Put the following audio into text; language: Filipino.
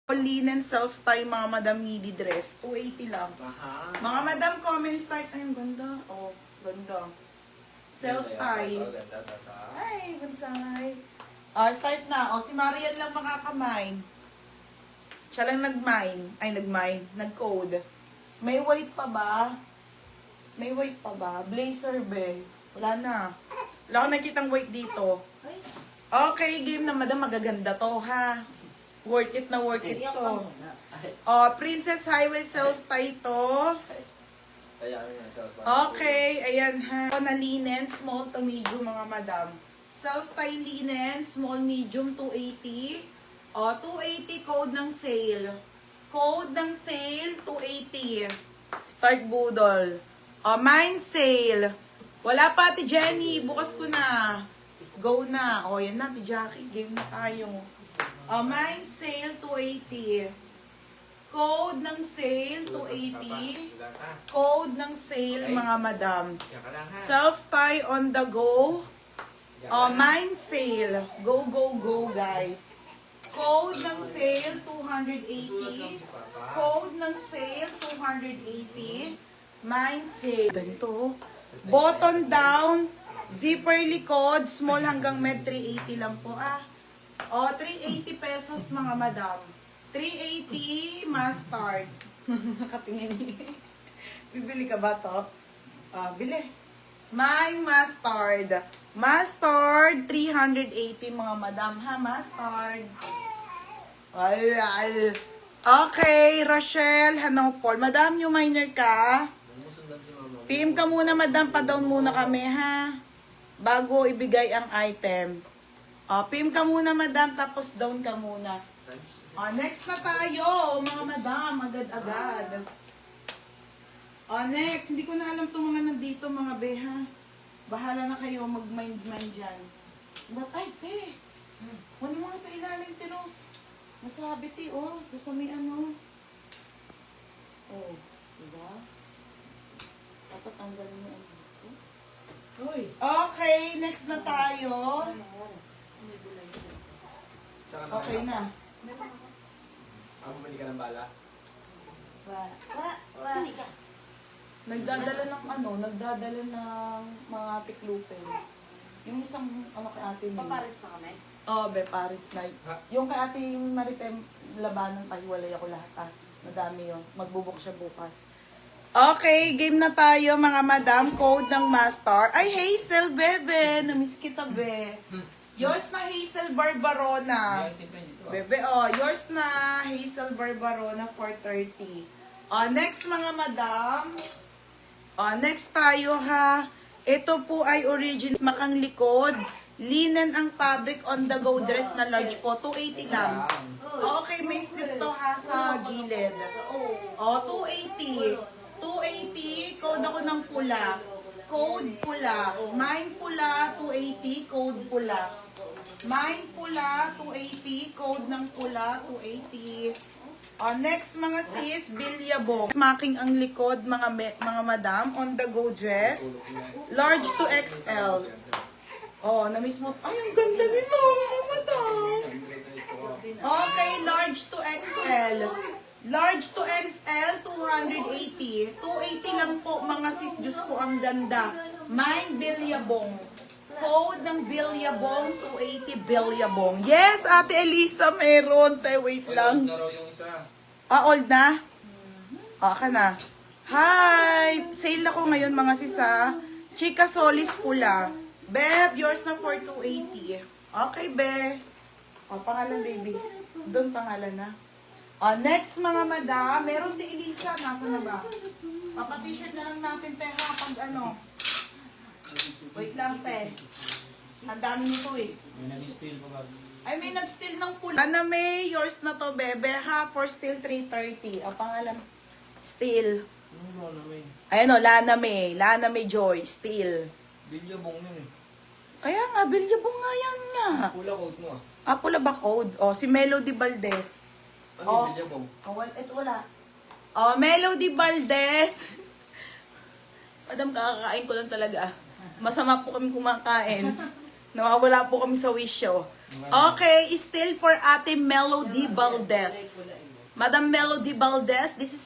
Linen self-tie mga madam midi dress. 280 lang. Aha. Mga madam, comment start. Ay, ang ganda. Oh, ganda. Self-tie. Ay, bansay. Start na. Si Marian lang makakamine. Siya lang nag-mine. Ay, nag-mine. Nag-code. May white pa ba? May white pa ba? Blazer, be. Wala na. Wala akong nakitang white dito. Okay, game na madam. Magaganda to, ha? Worth it na worth it to. Princess Highway self-tie to. Okay, ayan ha. Na linen, small to medium mga madam. Self-tie linen, small medium, 280. 280 code ng sale. Code ng sale, 280. Start budol. Mine sale. Wala pa, Ate Jenny. Bukas ko na. Go na. Yan na, Ate Jackie. Game na tayo. Mine sale, 280. Code ng sale, 280. Code ng sale, mga madam. Self-tie on the go. Mine sale. Go, go, go, guys. Code ng sale, 280. Code ng sale, 280. Mine sale. Ganito. Button down. Zipper likod. Small hanggang med, 380 lang po. 380 pesos mga madam. 380 mustard. Nakatingin niya. Bibili ka ba to? Bili. Mine mustard. Mustard, 380 mga madam ha. Mustard. Ay. Okay, Rochelle, Hanopol. Madam, yung minor ka? PM ka muna, madam. Pa-down muna kami ha. Bago ibigay ang item. PM ka muna, madam. Tapos down ka muna. Next na tayo, mga madam. Agad-agad. Next. Hindi ko na alam itong mga nandito, mga beha. Bahala na kayo mag-mind-mind dyan. Ay, te. Ano mga sa ilalim, tinos? Masabi, te, Gusto may ano. Diba? Dapat tanggalin mo ang dito. Okay, next na tayo. Okay na. Bumili ka ng bala? Sini ka. Nagdadala ng mga tiklupin. Yung isang, kay ate mo. Paparis na kami? Be, Paris night. Yung kay ate Maritem, labanan, pahiwalay ako lahat, Madami yun. Magbubuk siya bukas. Okay, game na tayo, mga madam. Code ng master. Ay, Hazel, bebe. Namiss kita, be. Yours na, Hazel Barbarona. Bebe, yours na, Hazel Barbarona, 430. Next, mga madam. Next tayo, ha. Ito po ay original. Makang likod. Linen ang fabric on the go dress na large po. 280 lang. Okay, may slip to, ha, sa gilid. 280. 280. Code ako ng pula. Code pula. Mine pula, 280. Code pula. Mine pula, 280. Code ng pula, 280. Next, mga sis, bilyabong. Smaking ang likod, mga madam, on the go dress. Large to XL. Na-miss mo. Ay, ang ganda nito, mga madam. Okay, large to XL. Large to XL, 280. 280 lang po, mga sis. Diyos ko, ang ganda. Mine, bilyabong. Code ng bilyabong, 280 bilyabong. Yes, Ate Elisa, meron. Wait lang. Old na? Ka na. Hi! Sale ako ngayon, mga sisa. Chika Solis pula. Beb, yours na for 280. Okay, be. Pangalan, baby. Doon pangalan na. Next, mga madam. Meron di Elisa. Nasa na ba? Papa-t-shirt na lang natin, te, ha? Pag ano. Wait lang, te. Ang dami nito, May nag-steal pa ba? Ay, may nag-steal ng pula. Lana May, yours na to, bebe, ha? For steal 330. Pangalan, steal. Ayan Lana May. Lana May Joy, steal. Bilyabong yun Kaya nga, bilyabong nga yan nga. Pula coat mo Pula ba code? Si Melody Valdez. Ano yung bilyabong? Ito wala. Melody Valdez. Madam, kakakain ko lang talaga. Masama po kami kumakain. Nawawala po kami sa wisyo. Okay, still for Ate Melody Valdez. Madam Melody Valdez, this is